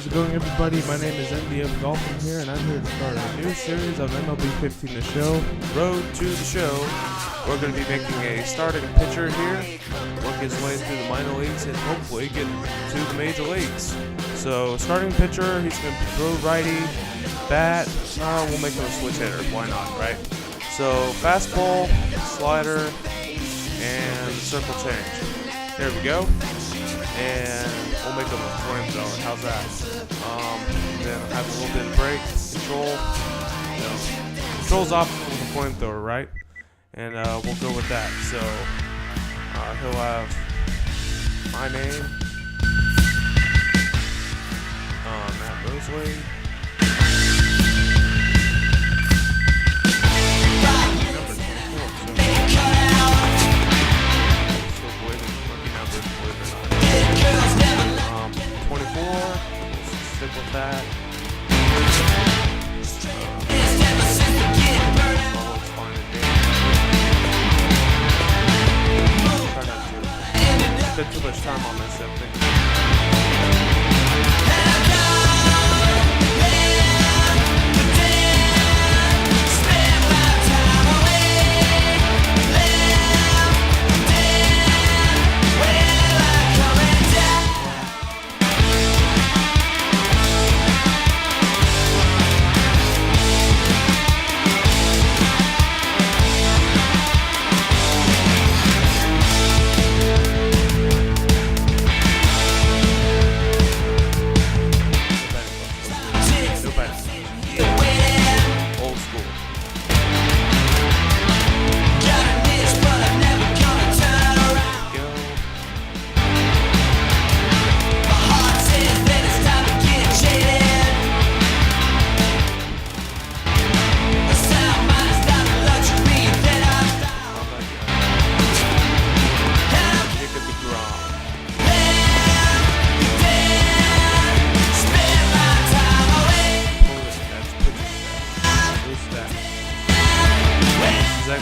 How's it going, everybody? My name is MLB Golfing here, and I'm here to start a new series of MLB 15 The Show, Road to the Show. We're going to be making a starting pitcher here, work his way through the minor leagues, and hopefully get to the major leagues. So, starting pitcher, he's going to throw righty, bat, we'll make him a switch hitter, why not, right? So, fastball, slider, and circle change. There we go. And we'll make them a flamethrower. How's that? Then have a little bit of break, control. Control's optional with a flamethrower, right? And we'll go with that. So he'll have my name, Matt Mosley. Number 24, we'll stick with that. All looks fine and dandy. Try not to spend too much time on this, I think.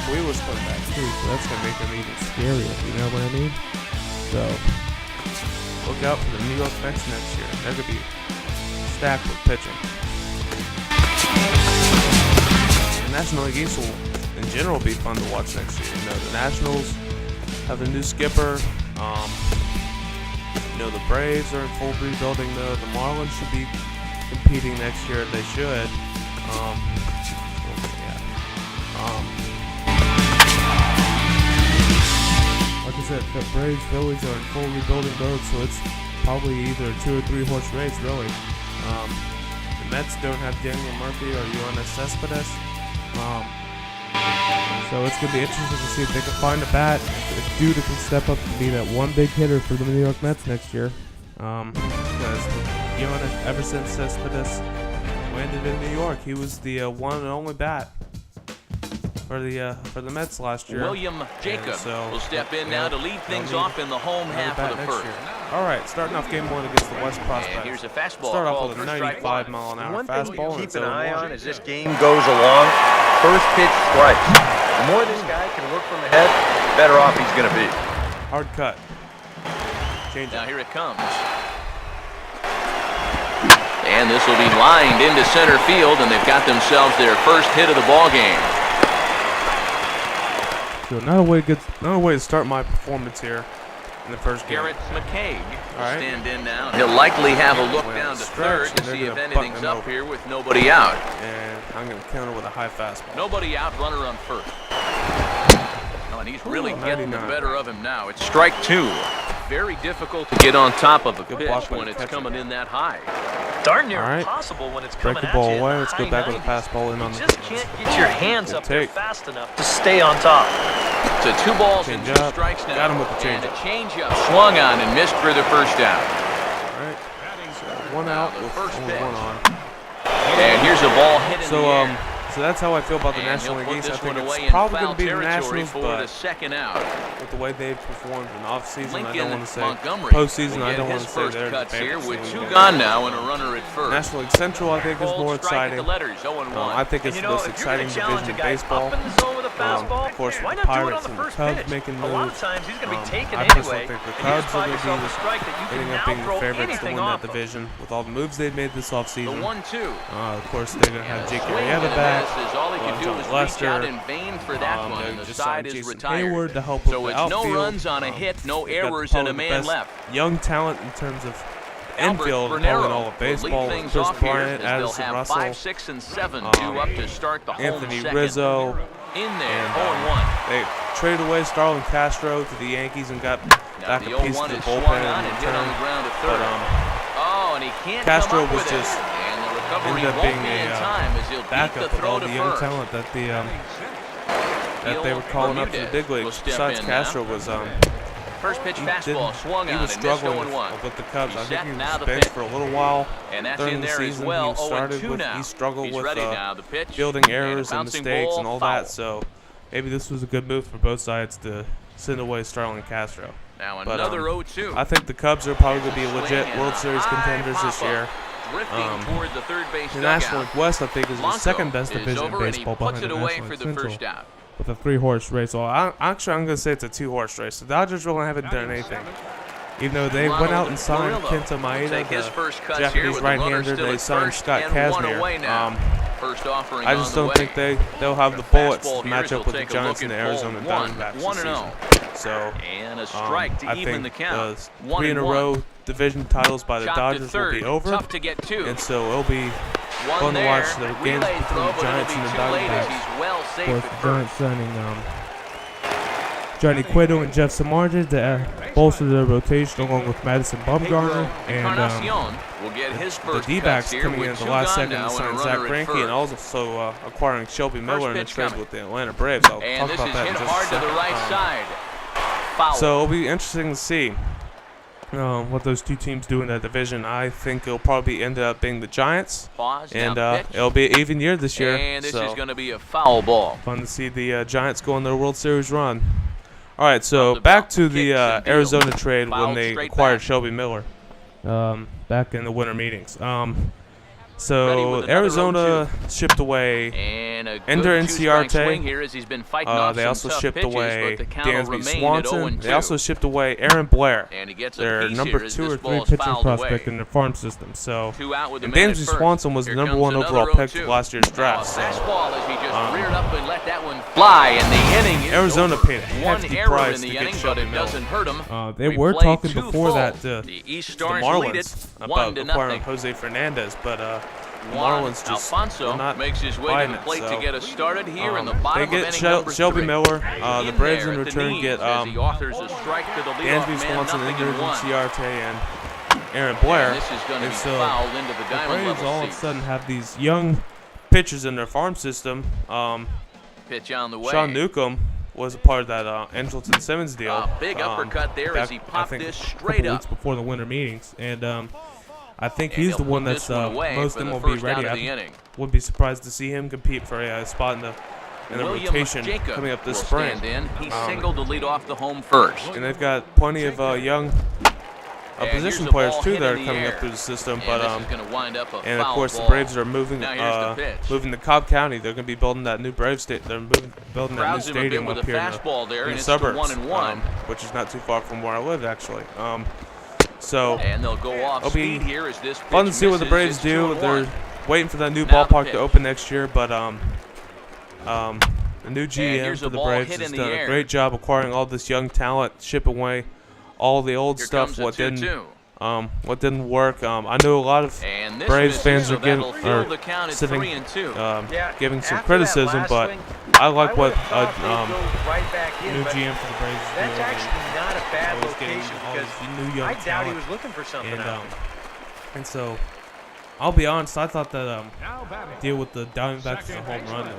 We was playing back too, so that's gonna make them even scarier. You know what I mean? So look out for the New York Mets next year. They're gonna be stacked with pitching. The National League East will, in general, be fun to watch next year. You know, the Nationals have a new skipper. The Braves are in full rebuilding. The Marlins should be competing next year. They should. Like I said, the Braves, Phillies are in full rebuilding mode, so it's probably either a 2 or 3 horse race, really. The Mets don't have Daniel Murphy or Yoenis Cespedes, so it's going to be interesting to see if they can find a bat, if Duda can step up and be that one big hitter for the New York Mets next year. Because Yoenis, ever since Cespedes landed in New York, he was the one and only bat for the Mets last year. William Jacobs will step in now to lead things off in the home half of the first. All right, starting off game one against the West Prospects. And here's a fastball. Start off with a 95-mile-an-hour fastball. One thing to keep an eye on as this game goes along, first pitch strikes. The more this guy can work from ahead, the better off he's going to be. Hard cut. Change now here it comes. And this will be lined into center field, and they've got themselves their first hit of the ball game. So another way to start my performance here in the first game. Garrett McCaig will stand in now. He'll likely have a look down to third to see if anything's up here with nobody out. And I'm going to counter with a high fastball. Nobody out, runner on first. Oh, and he's really getting the better of him now. It's strike 2. Very difficult to get on top of a pitch when it's coming in that high. Darn near impossible when it's coming at you. Break the ball away. Let's go back with a fastball in on the. You just can't get your hands up there fast enough to stay on top. So 2 balls and 2 strikes now. Got him with the changeup. And a changeup swung on and missed for the first out. All right. So 1 out with only 1 on. And here's a ball hit in the air. So that's how I feel about the National League East. I think it's probably going to be the Nationals, but with the way they've performed in off-season, I don't want to say postseason. I don't want to say they're the favorites. With 2 gone now and a runner at first. National League Central, I think, is more exciting. I think it's the most exciting division in baseball. Of course, with the Pirates and the Cubs making moves. I personally think the Cubs are going to be ending up being the favorites to win that division with all the moves they've made this offseason. Of course, they're going to have Jake Arrieta back. John Lester. They just signed Jason Hayward to help with the outfield. No runs on a hit, no errors, and a man left. Young talent in terms of infield, probably in all of baseball. Chris Bryant, Addison Russell, 5, 6, and 7 due up to start the Anthony Rizzo. In there, and they traded away Starlin Castro to the Yankees and got back a piece of the bullpen in return. But Castro was just ended up being a backup with all the young talent that they were calling up to the big leagues. Besides Castro was first pitch fastball swung he was struggling with the Cubs. I think he was benched for a little while during the season. He struggled with fielding errors and mistakes and all that. So maybe this was a good move for both sides to send away Starlin Castro. Now another 0-2. I think the Cubs are probably going to be legit World Series contenders this year. The National League West, I think, is the second best division in baseball behind the National League Central, with a 3-horse race. Well, I'm going to say it's a 2-horse race. The Dodgers really haven't done anything. Even though they went out and signed Kenta Maeda, the Japanese right-hander, they signed Scott Kazmir. I just don't think they'll have the bullets to match up with the Giants and the Arizona Diamondbacks this season. So I think the 3-in-a-row division titles by the Dodgers will be over, and so it'll be fun to watch the games between the Giants and the Diamondbacks. Of course, the Giants signing Johnny Cueto and Jeff Samardzija to bolster their rotation along with Madison Bumgarner, and the D-backs coming in at the last second to sign Zach Greinke and also acquiring Shelby Miller in a trade with the Atlanta Braves. I'll talk about that in just a second. So it'll be interesting to see what those two teams do in that division. I think it'll probably end up being the Giants, and it'll be an even year this year. And this is going to be a foul ball. Fun to see the Giants go on their World Series run. All right, so back to the Arizona trade when they acquired Shelby Miller back in the winter meetings. So Arizona shipped away Ender Inciarte. They also shipped away Dansby Swanson. They also shipped away Aaron Blair, their number 2 or 3 pitching prospect in their farm system. So, and Dansby Swanson was the number 1 overall pick of last year's draft. So, Arizona paid a hefty price to get Shelby Miller. They were talking before that to the Marlins about acquiring Jose Fernandez, but Marlins just not makes his way to the plate to get us started here in the they get Shelby Miller. The Braves in return get Dansby Swanson, Ender Inciarte, and Aaron Blair. And so the Braves all of a sudden have these young pitchers in their farm system. Pitch on the way. Sean Newcomb was a part of that Andrelton Simmons deal. Big uppercut there as he popped this straight up. Weeks before the winter meetings, and I think he's the one that's most MLB ready. I wouldn't be surprised to see him compete for a spot in the rotation coming up this spring. He singled to lead off the home first. And they've got plenty of young position players too that are coming up through the system. But and of course the Braves are moving to Cobb County. They're going to be building that new building that new stadium up here in the suburbs, which is not too far from where I live actually. So it'll be fun to see what the Braves do. They're waiting for that new ballpark to open next year, but the new GM for the Braves has done a great job acquiring all this young talent, shipping away all the old stuff. What didn't work. I know a lot of Braves fans are giving some criticism, but I like what new GM for the Braves is doing. That's actually not a bad location because I doubt he was looking for something else. And so, I'll be honest, I thought that deal with the Diamondbacks was a home run.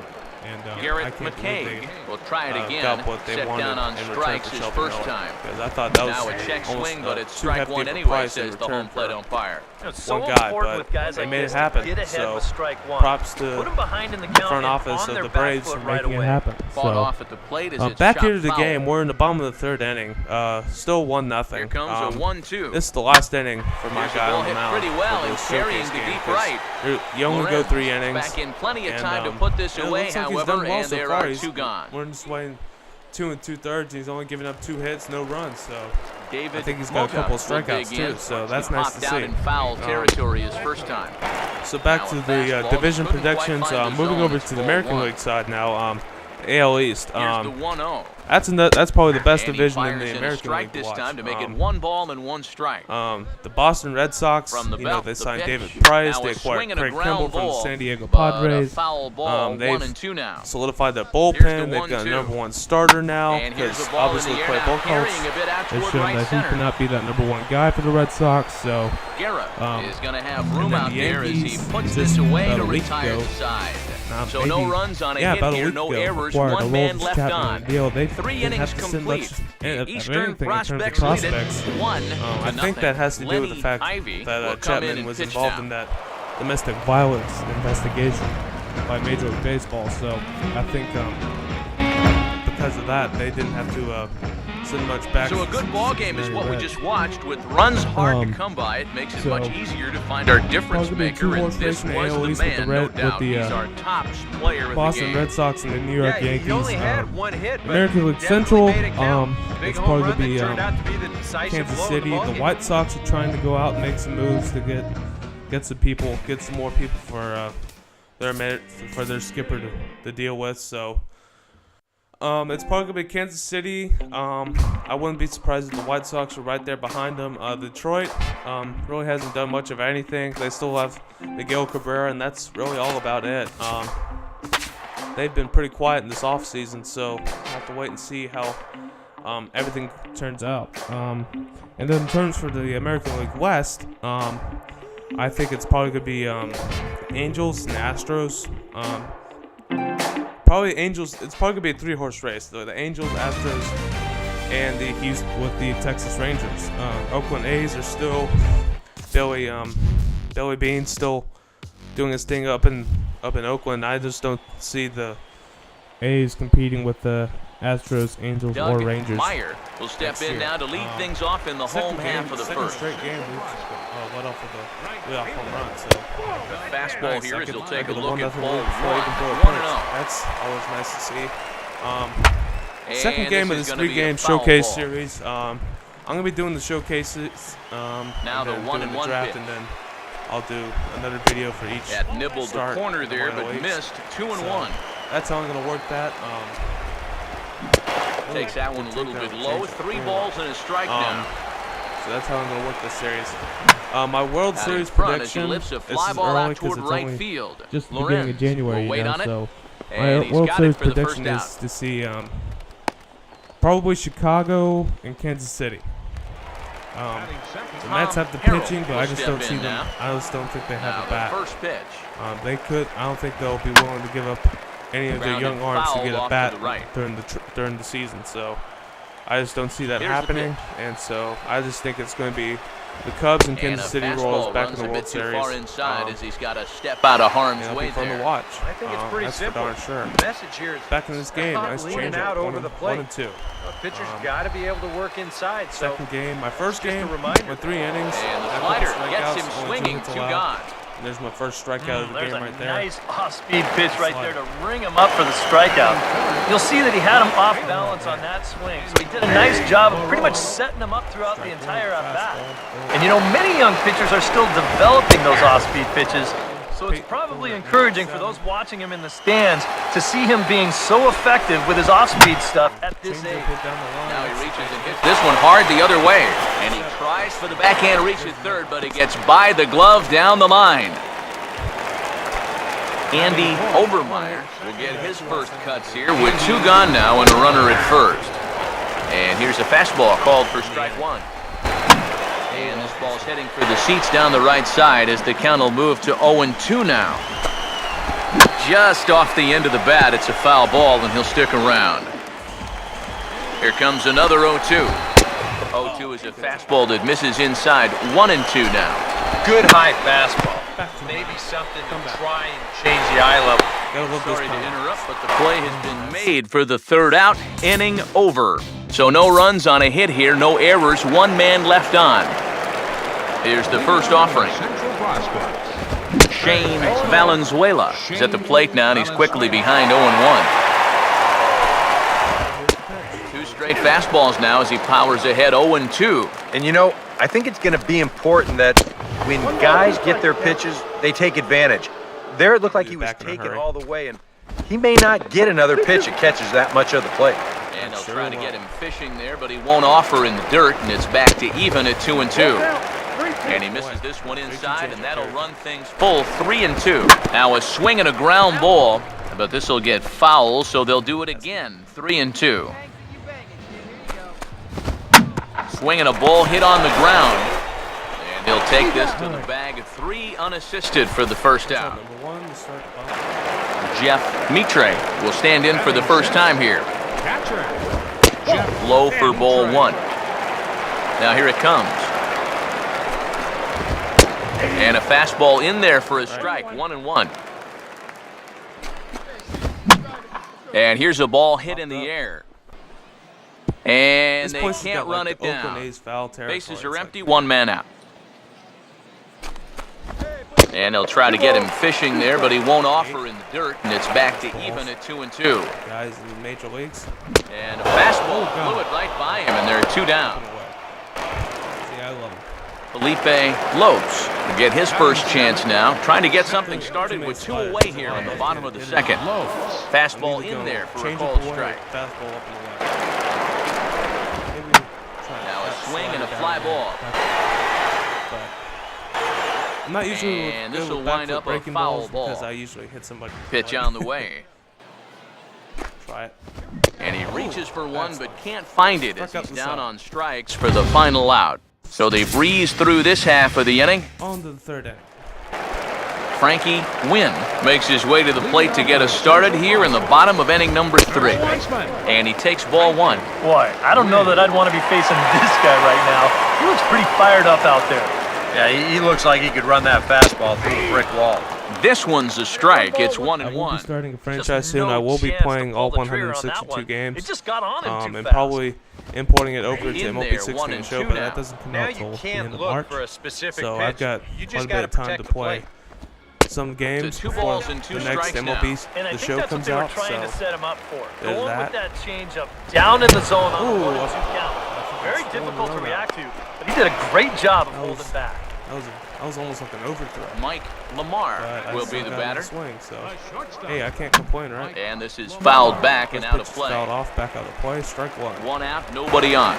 And I Garrett can't believe McKay they will try it again. got what they Set wanted down on in return strikes for his Shelby first Miller. time. Because I thought that was Now a check almost, swing, but it's too strike hefty one of a anyway, price in says the return home plate for umpire. It's so one guy, important but with guys they like made this it happen. to get ahead So with strike one. props to Put them behind in the the count front and office on of their the back Braves foot for right making away. it happen. Fought So off at the plate as it's back chopped here to the foul. game. We're in the bottom of the third inning. Still 1-0. Here comes a 1-2. This is the last inning for my Here's the guy ball on the hit mound. pretty well for and this carrying showcase to game, deep 'cause right. You only go Lorenz 3 innings. back in plenty of and, time to put this it away, looks like he's however, done well and so there far. are He's 2 gone. We're just playing 2 2/3. He's only giving up 2 hits, no runs. So David I think he's got a couple of Mota will strikeouts dig in. too. So that's He nice popped to out see. in foul territory his first time. So back Now to a the fastball. division Couldn't quite predictions. find the Moving zone. over It's to the ball American 1. League side now. AL East. Here's the 1-0. That's probably the best And he division in fires the in a American strike League to this watch. time to make it 1 ball and 1 strike. The Boston Red Sox, From the you know, belt, they the signed pitch. David Price, Now they a acquired swing and a Craig ground Kimbrell from the ball, San Diego but Padres. a foul ball, They've 1-2 now. solidified their Here's bullpen. the They've got a 1-2. number 1 starter now And here's because the ball in obviously the air Clay now, Buchholz carrying a bit out has toward shown right that he center. cannot be that number 1 guy for the Red Sox. So Guerra is going to have and room then out the there as he Yankees puts just this away about to a week retire ago, the side. So maybe, no runs on a hit about a here, week no ago, errors, acquired 1 man Aroldis left Chapman on. deal. They 3 didn't innings have to send complete. much The of Eastern anything in terms of prospects lead it prospects. 1-0. I think that has to do with the fact Ivy will that come in Chapman and was pitch involved now. in that domestic violence investigation by Major League Baseball. So I think because of that, they didn't have to send much back. So a good ball game is what we just watched. With runs hard to come by, it makes it so much easier to find our difference probably maker, and 2 this horse race in the was AL the East with the man, Red- no with doubt. the, He's our top player of the Boston game. Red Sox and the New York Yankees. He only had 1 hit, but American League definitely Central, made it count. Big it's home probably run going to be that turned out to be the decisive Kansas blow of the City. ball The game. White Sox are trying to go out and make some moves to get some people, get some more people for their skipper to deal with. So it's probably gonna be Kansas City. I wouldn't be surprised if the White Sox are right there behind them. Detroit really hasn't done much of anything. They still have Miguel Cabrera, and that's really all about it. They've been pretty quiet in this offseason, so we'll have to wait and see how everything turns out. And then in terms for the American League West, I think it's probably going to be Angels and Astros. Probably Angels. It's probably going to be a 3-horse race, though. The Angels, Astros, and the Houston with the Texas Rangers. Oakland A's are still Billy Beane still doing his thing up in Oakland. I just don't see the A's competing with the Astros, Angels, Doug or Rangers. Meyer will step in now to lead things off in the home half of the second first. straight game, we just let off with a leadoff home run. So The fastball here as he'll take a look at ball 1. 1-0. That's always nice to see. And Second game of is this gonna be a 3-game foul showcase ball. series. I'm gonna be doing the showcases. Now and the then 1-1 doing the draft, pitch. and then I'll do another video for each. That nibbled the start corner of the there, but 108s. missed. 2-1. So that's how I'm gonna work that. Takes that one a little bit low. 3 balls and a strike now. So that's how I'm going to work this series. My World Out Series in front as he prediction. lifts a This fly is ball early out 'cause toward it's right only field. just the beginning of Lorenz January, will wait on it. So And my he's World got Series it for the prediction first is out. to see probably Chicago and Kansas City. The Mets have the Harold pitching, but will I just don't step see in them. now. I just don't think they have Now a the bat. first pitch. They could. I don't think they'll be willing to give up any of their Grounded young arms to foul get off a to bat the right. during the season. So I just don't see that Here's the happening, and so I just think it's going to be the Cubs and And a Kansas City Royals fastball back runs in the a World bit too Series. far inside as he's got to step out of harm's It'll way be fun there. to watch. I think it's pretty that's simple. for darn sure. The message here is Back in this game, not nice leaning change out up. over the plate. 1 and 2. Pitcher's got to be able to work inside. So Second game, my first just a game reminder. with 3 innings. And the I put slider strikeouts, gets him only 2 swinging. hits 2 allowed. gone. And there's my first strikeout of the There's game a right there. nice off-speed pitch right there to ring him up for the strikeout. You'll see that he had him off balance on that swing, so he did a nice job of pretty much setting him up throughout the entire at-bat. And you know, many young pitchers are still developing those off-speed pitches, so it's probably encouraging for those watching him in the stands to see him being so effective with his off-speed stuff at this Change age. up hit down the line. Now he reaches and hits this one hard the other way. And he tries for the backhand reach at third, but he gets by the glove down the line. Andy Obermeyer will get his first cuts here with 2 gone now and a runner at first. And here's a fastball called for strike 1. And this ball's heading for the seats down the right side as the count will move to 0-2 now. just off the end of the bat. It's a foul ball, and he'll stick around. Here comes another 0-2. 0-2 is a fastball that misses inside. 1-2 now. Good high fastball. Maybe something to try and change the eye level. Sorry to interrupt, but the play has been made for the third out. Inning over. So no runs on a hit here, no errors, one man left on. Here's the first offering. Shane Valenzuela is at the plate now, and he's quickly behind 0-1. Two straight fastballs now as he powers ahead 0-2. And you know, I think it's going to be important that when guys get their pitches, they take advantage. There it looked like he was taken all the way, and he may not get another pitch that catches that much of the plate. And they'll try to get him fishing there, but he won't offer in the dirt, and it's back to even at 2-2. And he misses this one inside, and that'll run things full 3-2. Now a swing and a ground ball, but this will get foul, so they'll do it again. 3-2. Swing and a ball hit on the ground. And he'll take this to the bag. 3 unassisted for the first out. Jeff Mitre will stand in for the first time here. Low for ball 1. Now here it comes. And a fastball in there for a strike. 1-1. And here's a ball hit in the air. And they can't run it down. Bases are empty, one man out. And they'll try to get him fishing there, but he won't offer in the dirt, and it's back to even at 2-2. Guys in the major leagues. And a fastball blew it right by him, and they're 2 down. See, I love him. Felipe Lopes will get his first chance now, trying to get something started with 2 away here in the bottom of the second. Fastball in there for a called strike. Fastball up in the way. Now a swing and a fly ball. I'm not usually and good this will with wind up a breaking foul balls ball. because I usually hit somebody. Pitch on the way. Try it. And he reaches for one but can't find it as he's down on strikes for the final out. So they breeze through this half of the inning. On to the third inning. Frankie Wynn makes his way to the plate to get us started here in the bottom of inning number 3. And he takes ball 1. Boy, I don't know that I'd want to be facing this guy right now. He looks pretty fired up out there. Yeah, he looks like he could run that fastball through a brick wall. This one's a strike. It's 1-1. I will be starting a franchise soon. I will be playing all 162 games. It just got on him too and fast. probably importing it over to In MLB there, 16 show, 1-2 but now. that doesn't come Now out you till the can't end of look March. for a specific So pitch. I've got You quite just a got bit of time to play some games 2 before balls and 2 the next strikes MLB now. And I the think show that's what comes they were out. trying to So set him up for. there's Going that. with that changeup down in the zone on the Ooh, 1-2 count. Very that's difficult to going react to, but he did a great job of That was- holding back. that was almost like an overthrow. Mike Lamar But I will still be the got him batter. to swing, so hey, I can't complain, right? And this is fouled back and First out of pitch is play. fouled off, back out of play, strike 1. 1 out, nobody on.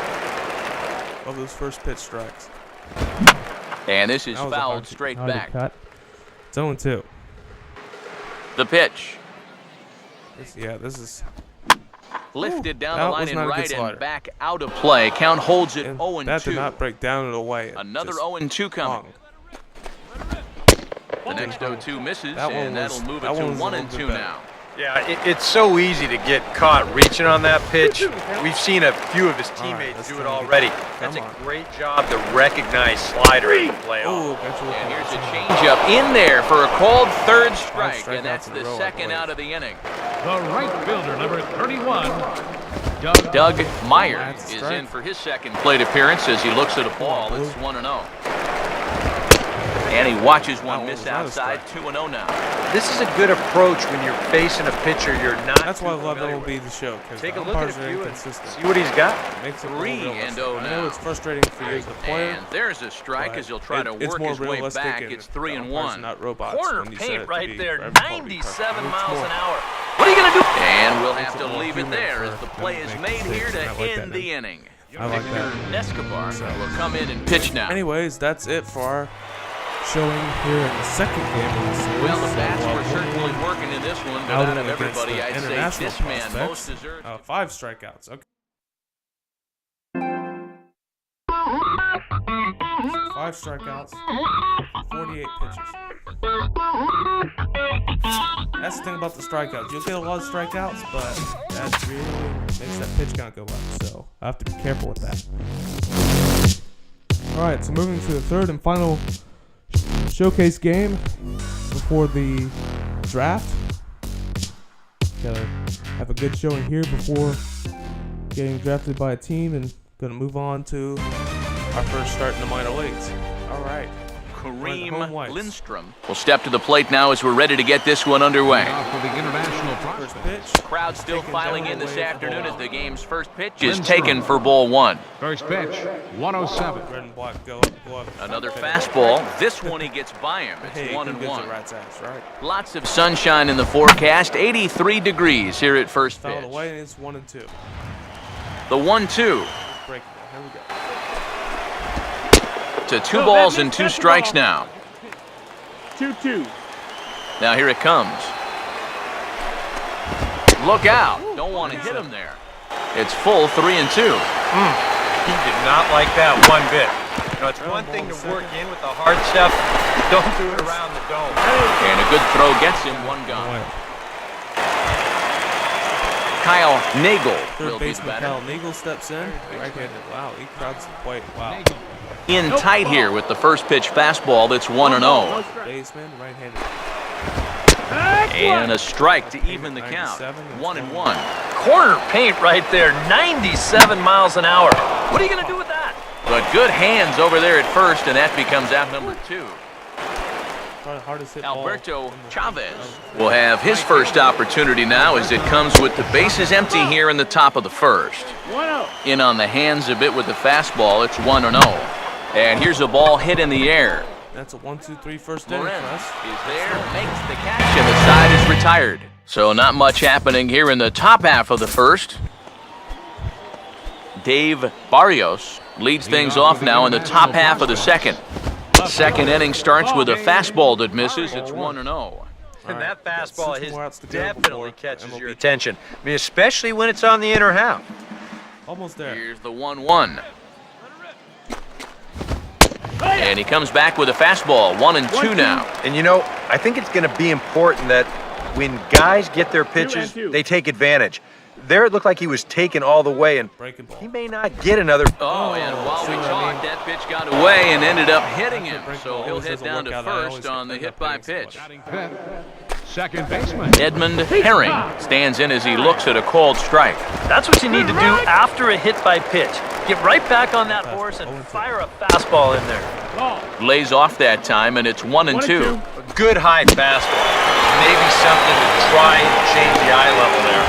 Of those first pitch strikes. And this is That was a fouled hard straight to back. cut. It's 0-2. The pitch. This is Lifted down that the line was and not a good right slider. and back out of play. Count holds it and 0-2. that did not break down and away. Another Just 0-2 coming. hung. The next 0-2 misses, That one and was- that'll move that it to one was a 1 little and bit 2 better. now. Yeah, it's so easy to get caught reaching on that pitch. We've seen a few of his teammates let's do try it to- already. That's a come on. great job to recognize slider in the playoff. Oh, got you with And that. here's a changeup in there for a called third strike, strikeouts and that's in the a row, I second believe. out of the inning. The right fielder, number 31, Doug Meyer That's a is strike. in for his second plate appearance as he looks at a ball. It's 1-0. And he watches one That miss was not a outside, strike. 2-0 now. This is a good approach when you're facing a pitcher you're not That's why I too love familiar MLB with. the show, because Take the a look at a umpires are few and inconsistent. see what he's got. Makes it more 3-0 realistic. I know now. it's frustrating for you as the player. And there's a strike but as he'll try to it's work more his way realistic back. and It's the 3-1. umpires are not robots Corner when you set paint it to right be there, for every call to be 97 perfect. miles It's an more- hour. What are you going to do? And we'll have Makes to it more leave it human there for as the them play to is make made here mistakes, and I to like that end the now. inning. I like Victor that. Escobar So- will come in and pitch now. Anyways, that's it for our showing here in the second game of the series. Well, the bats So, were certainly working in this one, but outing out of against everybody, the I'd say international this man prospects. most deserves. 5 strikeouts. Okay. 5 strikeouts, 48 pitches. That's the thing about the strikeouts. You'll get a lot of strikeouts, but that really makes that pitch count go up. So I have to be careful with that. Alright, so moving to the third and final showcase game before the draft. Gotta have a good showing here before getting drafted by a team, and gonna move on to our first start in the minor leagues. Alright. Kareem Lindstrom will step to the plate now as we're ready to get this one underway. First pitch. Crowd still filing in this afternoon as the game's first pitch is taken for ball one. First pitch, 107. Red and black go up. Another fastball. This one he gets by him. It's Hey, 1-1. rat's ass, right? Lots of sunshine in the forecast. 83 degrees here at first Fouled pitch. away, and it's 1-2. The 1-2. Breaking it. Here we go. To 2 balls and 2 strikes now. 2-2. Now here it comes. Look out. Don't want to hit him there. It's full 3-2. He did not like that one bit. You know, it's one thing to work in with the hard stuff. Don't do it around the dome. And a good throw gets him, one gone. Kyle Nagel will Third be baseman better. Kyle Nagel steps in. Right-handed. Wow, he crowds the plate. Wow. In tight here with the first pitch fastball that's 1-0. Baseman, right-handed. And a strike to even the count. 1-1. Corner paint right there, 97 miles an hour. What are you going to do with that? But good hands over there at first, and that becomes out number 2. Hardest hit ball Alberto in the- Chavez will have his first opportunity now as it comes with the bases empty here in the top of the first. In on the hands a bit with the fastball, it's 1-0. And here's a ball hit in the air. That's a 1-2-3 first inning Lorenz for us. is there, makes the catch, and the side is retired. So not much happening here in the top half of the first. Dave Barrios leads things off now in the top half of the second. Second inning starts with a fastball that misses. It's 1-0. And that got fastball 6 his more outs to go definitely before catches MLB. your attention. I mean, especially when it's on the inner half. Almost there. Here's the 1-1. And he comes back with a fastball, 1-2 now. And you know, I think it's going to be important that when guys get their pitches, they take advantage. There it looked like he was taken all the way, and Breaking ball. he may not get another. Oh, and while we so, talked, that pitch got away and ended up hitting him. break So ball he'll always head doesn't down work to out. I always first on the end hit up by hitting pitch. Batting fifth, second baseman. Edmund Herring stands in as he looks at a called strike. That's what you need to do after a hit by pitch. Get right back on that horse and fire a fastball in there. Lays off that time, and it's 1-2. A good high fastball. Maybe something to try and change the eye level there.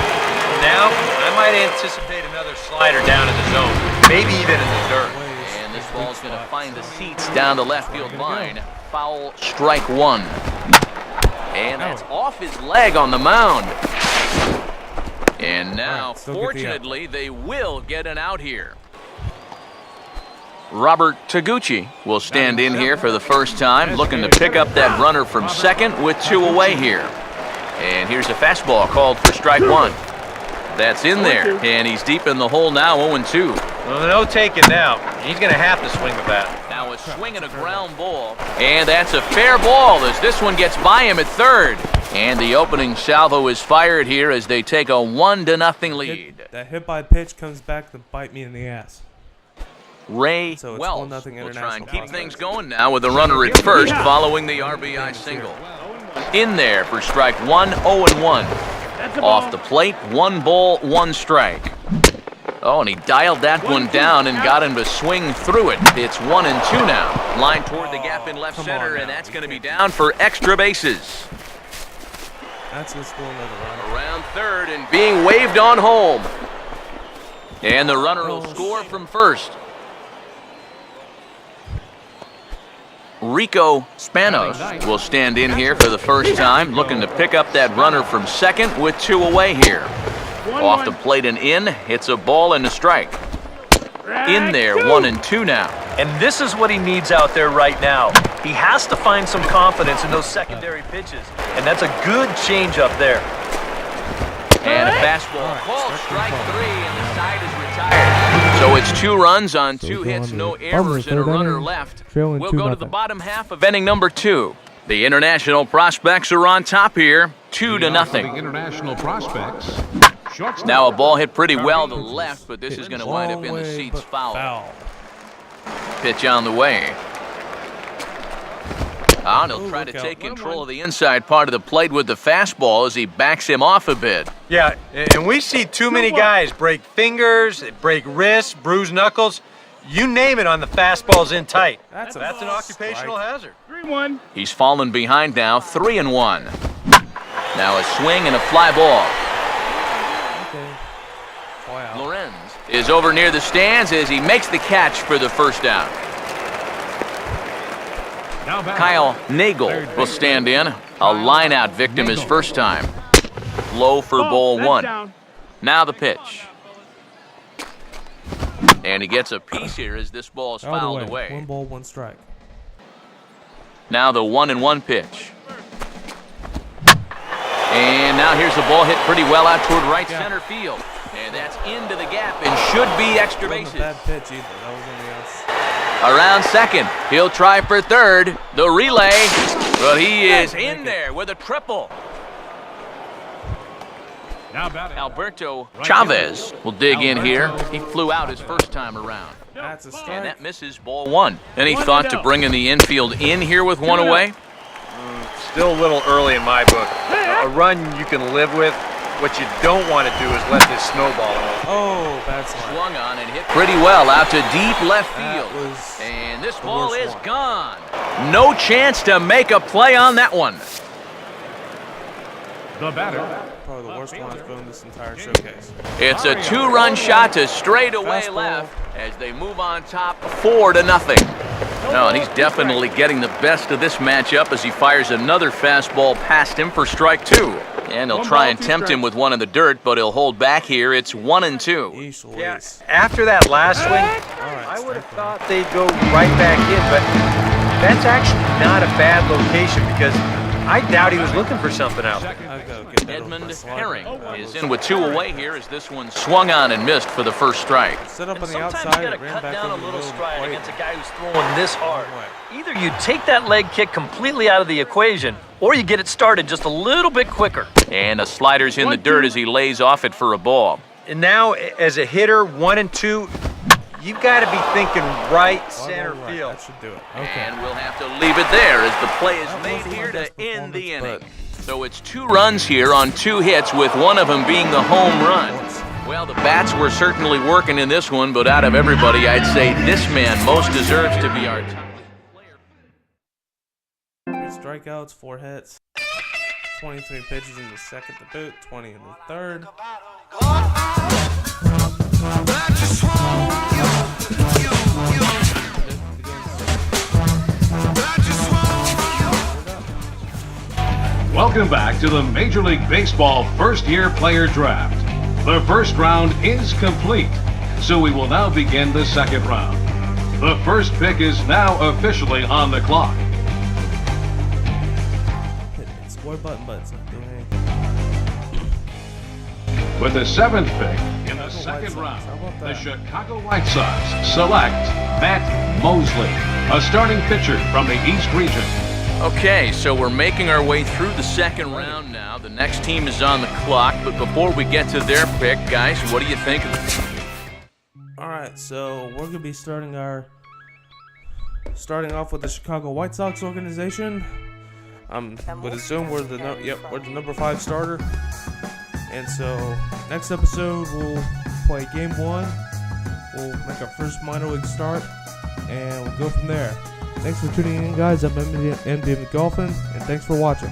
Now, I might anticipate another slider down in the zone, maybe even in the dirt. And this ball's going to find the seats down the left field line. Foul strike 1. And that's off his leg on the mound. And now, Alright, still get the out. fortunately, they will get an out here. Robert Taguchi will stand in here for the first time, looking to pick up that runner from second with 2 away here. And here's a fastball called for strike 1. That's in there, and he's deep in the hole now, 0-2. Well, no taking now. He's going to have to swing the bat. Now a swing and a ground ball, and that's a fair ball as this one gets by him at third. And the opening salvo is fired here as they take a 1-0 lead. That hit by pitch comes back to bite me in the ass. Ray So it's Wells 1-0 will try and international keep prospects. things going now with a runner at first following the RBI single. In there for strike 1, 0-1. Off the plate, 1 ball, 1 strike. Oh, and he dialed that one down and got him to swing through it. It's 1-2 now. Line toward the gap in left center, and that's going to be down for extra bases. That's going to score another run. Around third and being waved on home. And the runner will score from first. Rico Spanos will stand in here for the first time, looking to pick up that runner from second with 2 away here. Off the plate and in, it's a ball and a strike. In there, 1-2 now. And this is what he needs out there right now. He has to find some confidence in those secondary pitches, and that's a good change up there. And a fastball called strike 3, and the side is retired. So it's 2 runs on 2 hits, no errors, and a runner left. We'll go to the bottom half of inning number 2. The international prospects are on top here, 2-0. The international prospects. Shortstop. Now a ball hit pretty well to left, but this is going to wind up in the seats foul. Pitch on the way. And he'll try to take control of the inside part of the plate with the fastball as he backs him off a bit. Yeah, and we see too many guys break fingers, break wrists, bruise knuckles. You name it on the fastballs in tight. That's an occupational hazard. 3-1. He's fallen behind now, 3-1. Now a swing and a fly ball. Lorenz is over near the stands as he makes the catch for the first down. Kyle Nagel will stand in. A line-out victim his first time. Low for ball one. Now the pitch. And he gets a piece here as this ball is fouled away. 1 ball, 1 strike. Now the 1-1 pitch. And now here's a ball hit pretty well out toward right center field. And that's into the gap and should be extra bases. Bad pitch either. That was on the outside. Around second, he'll try for third. The relay, but he is in there with a triple. Alberto Chavez will dig in here. He flew out his first time around. That's a strike. And that misses ball one. Any thought to bringing the infield in here with one away? Still a little early in my book. A run you can live with. What you don't want to do is let this snowball in. Oh, bad slide. Swung on and hit pretty well out to deep left field. And this ball is gone. No chance to make a play on that one. The batter. Probably the worst one I've thrown this entire showcase. It's a 2-run shot to straightaway left as they move on top 4-0. No, and he's definitely getting the best of this matchup as he fires another fastball past him for strike 2. And he'll try and tempt him with one in the dirt, but he'll hold back here. It's 1-2. Yeah, after that last swing, I would have thought they'd go right back in, but that's actually not a bad location because I doubt he was looking for something out there. Edmund Herring is in with 2 away here as this one swung on and missed for the first strike. Set up on the Sometimes outside, you got to ran cut back down over a little the middle stride of the against a plate. guy who's throwing this hard. Either you take that leg kick completely out of the equation, or you get it started just a little bit quicker. And a slider's in the dirt as he lays off it for a ball. And now, as a hitter, 1 and 2, you've got to be thinking right center field. That should do it. Okay. And we'll have to leave it there as the play is made here to end the inning. So it's 2 runs here on 2 hits, with one of them being the home run. Well, the bats were certainly working in this one, but out of everybody, I'd say this man most deserves to be our top player. 3 strikeouts, 4 hits, 23 pitches in the second to boot, 20 in the third. Welcome back to the Major League Baseball first-year player draft. The first round is complete, so we will now begin the second round. The first pick is now officially on the clock. Score button, but it's not doing anything. With the 7th pick in the second round, the Chicago White Sox select Matt Mosley, a starting pitcher from the East region. Okay, so we're making our way through the second round now. The next team is on the clock, but before we get to their pick, guys, what do you think of it? Alright, so we're going to be starting off with the Chicago White Sox organization. Would assume we're the number 5 starter. And so next episode we'll play game 1. We'll make our first minor league start, and we'll go from there. Thanks for tuning in, guys. I'm MLB Golfing, and thanks for watching.